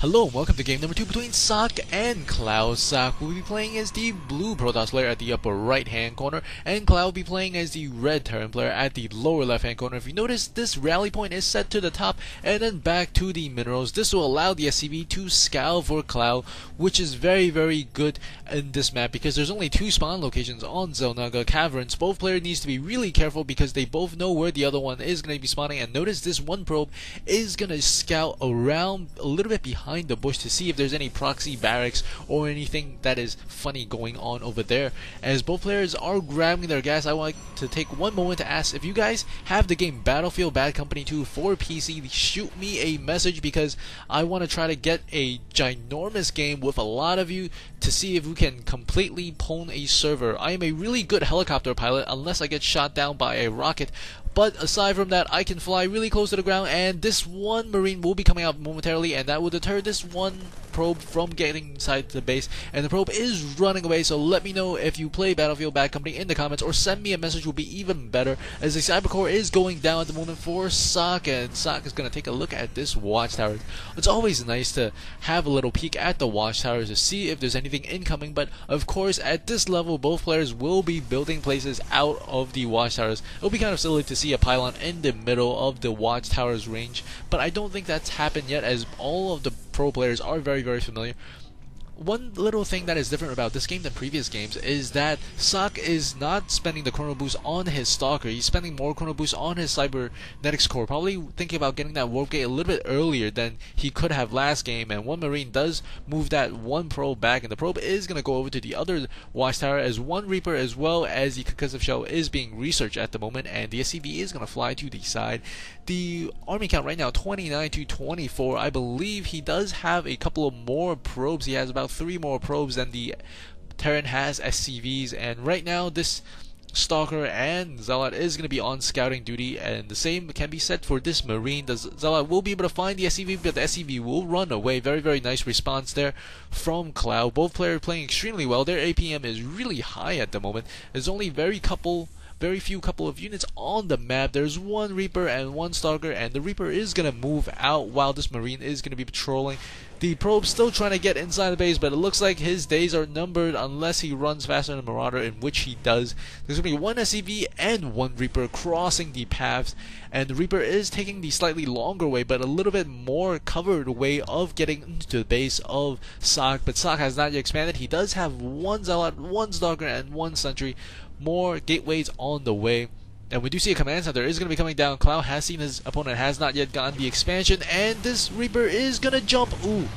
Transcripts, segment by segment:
Hello and welcome to game number 2 between Socke and Cloud. Socke will be playing as the blue Protoss player at the upper right hand corner, and Cloud will be playing as the red Terran player at the lower left hand corner. If you notice, this rally point is set to the top and then back to the minerals. This will allow the SCV to scout for Cloud, which is very good in this map because there's only 2 spawn locations on Xel'Naga Caverns. Both players needs to be really careful because they both know where the other one is going to be spawning, and notice this one probe is going to scout around a little bit behind the bush to see if there's any proxy barracks or anything that is funny going on over there. As both players are grabbing their gas, I would like to take one moment to ask if you guys have the game Battlefield Bad Company 2 for PC. Shoot me a message because I want to try to get a ginormous game with a lot of you to see if we can completely pwn a server. I am a really good helicopter pilot unless I get shot down by a rocket. But aside from that, I can fly really close to the ground, and this one Marine will be coming out momentarily, and that will deter this one probe from getting inside the base. And the probe is running away, so let me know if you play Battlefield Bad Company in the comments, or send me a message will be even better, as the cybercore is going down at the moment for Socke, and Socke is going to take a look at this watchtower. It's always nice to have a little peek at the watchtowers to see if there's anything incoming, but of course at this level both players will be building places out of the watchtowers. It'll be kind of silly to see a pylon in the middle of the watchtower's range, but I don't think that's happened yet, as all of the pro players are very familiar. One little thing that is different about this game than previous games is that Socke is not spending the chrono boost on his Stalker. He's spending more chrono boost on his cybernetics core, probably thinking about getting that warp gate a little bit earlier than he could have last game. And one Marine does move that one probe back, and the probe is going to go over to the other watchtower, as one Reaper as well as the concussive shell is being researched at the moment, and the SCV is going to fly to the side. The army count right now 29 to 24. I believe he does have a couple of more probes. He has about 3 more probes than the Terran has SCVs, and right now this Stalker and Zealot is going to be on scouting duty, and the same can be said for this Marine. The Zealot will be able to find the SCV, but the SCV will run away. Very nice response there from Cloud. Both players playing extremely well. Their APM is really high at the moment. There's only very few couple of units on the map. There's one Reaper and one Stalker, and the Reaper is going to move out while this Marine is going to be patrolling. The probe's still trying to get inside the base, but it looks like his days are numbered unless he runs faster than the Marauder, in which he does. There's going to be one SCV and one Reaper crossing the paths, and the Reaper is taking the slightly longer way, but a little bit more covered way of getting into the base of Socke. But Socke has not yet expanded. He does have one Zealot, one Stalker, and one Sentry. More gateways on the way. And we do see a command center is going to be coming down. Cloud has seen his opponent has not yet gotten the expansion, and this Reaper is going to jump. Ooh,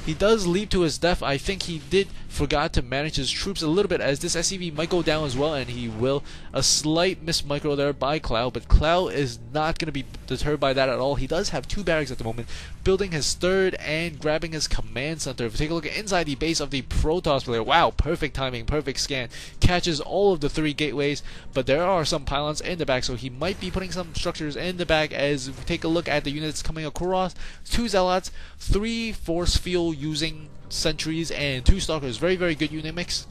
he does leap to his death. I think he did forgot to manage his troops a little bit, as this SCV might go down as well, and he will. A slight miss micro there by Cloud, but Cloud is not going to be deterred by that at all. He does have 2 barracks at the moment, building his 3rd and grabbing his command center. If we take a look at inside the base of the Protoss player, wow, perfect timing, perfect scan, catches all of the 3 gateways, but there are some pylons in the back, so he might be putting some structures in the back. As we take a look at the units coming across, 2 Zealots, 3 force field using sentries, and 2 Stalkers. Very good unit mix.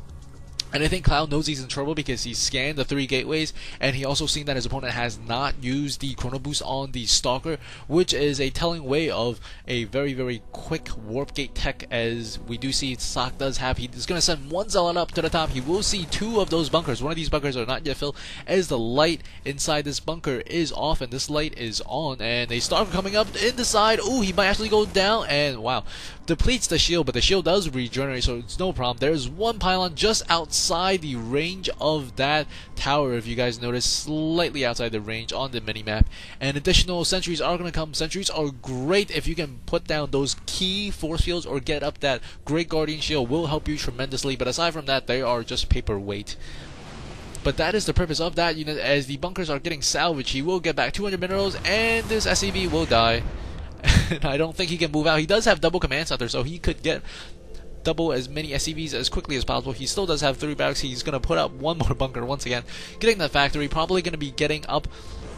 And I think Cloud knows he's in trouble because he scanned the 3 gateways, and he also seen that his opponent has not used the chrono boost on the Stalker, which is a telling way of a very quick warp gate tech, as we do see Socke does have. He is going to send one Zealot up to the top. He will see 2 of those bunkers. One of these bunkers are not yet filled, as the light inside this bunker is off and this light is on, and a Stalker coming up in the side. Ooh, he might actually go down, and wow, depletes the shield, but the shield does regenerate, so it's no problem. There's one pylon just outside the range of that tower, if you guys notice, slightly outside the range on the minimap. And additional sentries are going to come. Sentries are great if you can put down those key force fields or get up that Great Guardian shield, will help you tremendously, but aside from that, they are just paperweight. But that is the purpose of that unit, as the bunkers are getting salvaged. He will get back 200 minerals, and this SCV will die. And I don't think he can move out. He does have double command center, so he could get double as many SCVs as quickly as possible. He still does have 3 barracks. He's going to put up one more bunker once again, getting that factory. Probably going to be getting up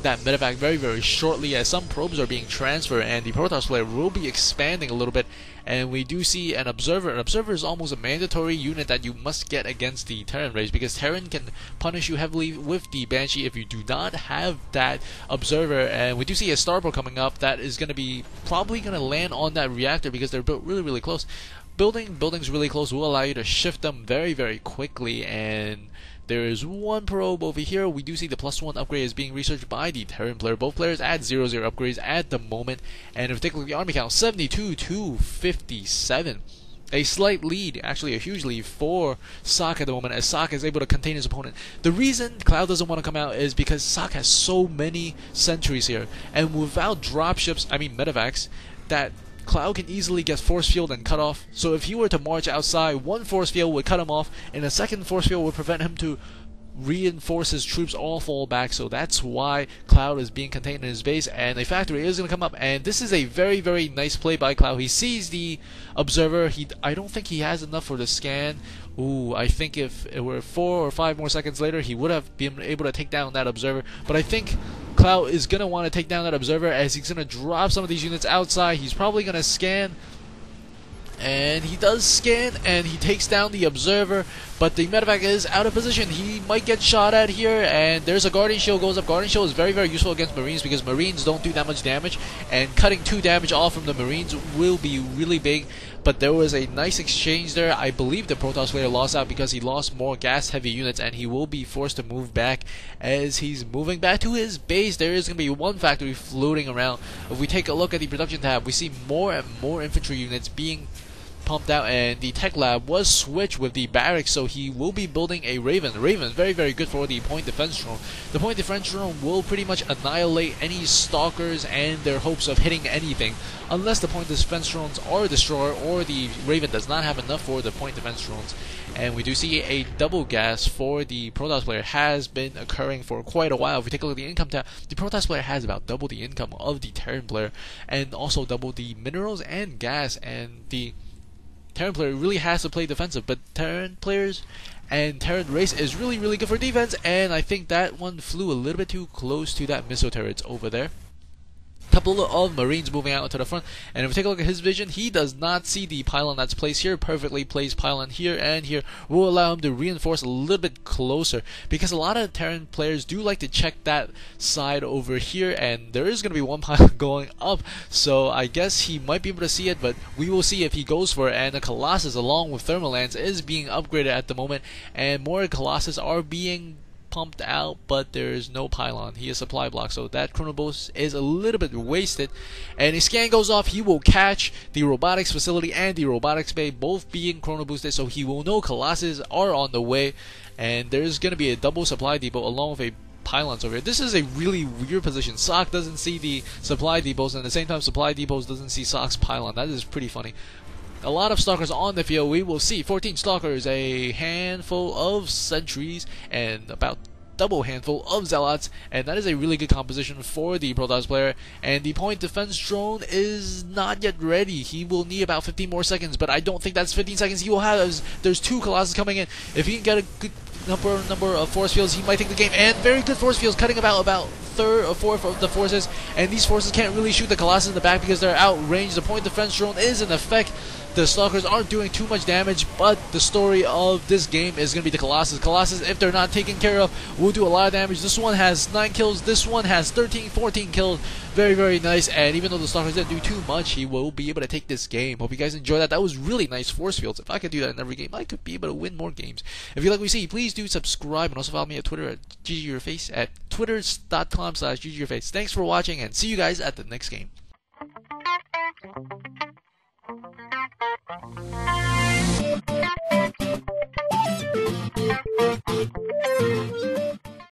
that medevac very shortly, as some probes are being transferred and the Protoss player will be expanding a little bit. And we do see an observer. An observer is almost a mandatory unit that you must get against the Terran race, because Terran can punish you heavily with the Banshee if you do not have that observer. And we do see a starport coming up that is going to be probably going to land on that reactor, because they're built really close. Buildings really close will allow you to shift them very quickly. And there is one probe over here. We do see the +1 upgrade is being researched by the Terran player. Both players at 0-0 upgrades at the moment. And in particular, the army count 72 to 57. A slight lead, actually a huge lead for Socke at the moment, as Socke is able to contain his opponent. The reason Cloud doesn't want to come out is because Socke has so many sentries here. And without dropships, I mean medevacs, that Cloud can easily get force field and cut off. So if he were to march outside, one force field would cut him off, and a second force field would prevent him to reinforce his troops all fall back. So that's why Cloud is being contained in his base, and a factory is going to come up. And this is a very nice play by Cloud. He sees the observer. I don't think he has enough for the scan. Ooh, I think if it were 4 or 5 more seconds later, he would have been able to take down that observer. But I think Cloud is going to want to take down that observer, as he's going to drop some of these units outside. He's probably going to scan, and he does scan, and he takes down the observer, but the medevac is out of position. He might get shot at here, and there's a Guardian Shield goes up. Guardian Shield is very useful against Marines, because Marines don't do that much damage, and cutting 2 damage off from the Marines will be really big. But there was a nice exchange there. I believe the Protoss player lost out because he lost more gas-heavy units, and he will be forced to move back. As he's moving back to his base, there is going to be one factory floating around. If we take a look at the production tab, we see more and more infantry units being pumped out, and the tech lab was switched with the barracks, so he will be building a Raven. Raven is very good for the point defense drone. The point defense drone will pretty much annihilate any stalkers and their hopes of hitting anything, unless the point defense drones are destroyed or the Raven does not have enough for the point defense drones. And we do see a double gas for the Protoss player has been occurring for quite a while. If we take a look at the income tab, the Protoss player has about double the income of the Terran player, and also double the minerals and gas. And the Terran player really has to play defensive, but Terran players and Terran race is really good for defense. And I think that one flew a little bit too close to that missile turrets over there. Couple of Marines moving out to the front, and if we take a look at his vision, he does not see the pylon that's placed here. Perfectly placed pylon here and here will allow him to reinforce a little bit closer, because a lot of Terran players do like to check that side over here, and there is going to be one pylon going up, so I guess he might be able to see it, but we will see if he goes for it. And the Colossus along with Thermal Lance is being upgraded at the moment, and more Colossus are being pumped out, but there is no pylon. He is supply block, so that chronoboost is a little bit wasted. And his scan goes off. He will catch the robotics facility and the robotics bay, both being chronoboosted, so he will know Colossus are on the way. And there's going to be a double supply depot along with a pylons over here. This is a really weird position. Socke doesn't see the supply depots, and at the same time supply depots doesn't see Socke's pylon. That is pretty funny. A lot of stalkers on the field. We will see 14 stalkers, a handful of sentries, and about double handful of zealots, and that is a really good composition for the Protoss player. And the point defense drone is not yet ready. He will need about 15 more seconds, but I don't think that's 15 seconds he will have, as there's 2 Colossus coming in. If he can get a good number of force fields, he might take the game. And very good force fields, cutting about third or fourth of the forces, and these forces can't really shoot the Colossus in the back because they're outranged. The point defense drone is in effect. The Stalkers aren't doing too much damage, but the story of this game is going to be the Colossus. Colossus, if they're not taken care of, will do a lot of damage. This one has 9 kills, this one has 13, 14 kills. Very nice, and even though the Stalkers didn't do too much, he will be able to take this game. Hope you guys enjoyed that. That was really nice force fields. If I could do that in every game, I could be able to win more games. If you like what you see, please do subscribe, and also follow me at Twitter at GGYourFace at twitter.com/GGYourFace. Thanks for watching, and see you guys at the next game.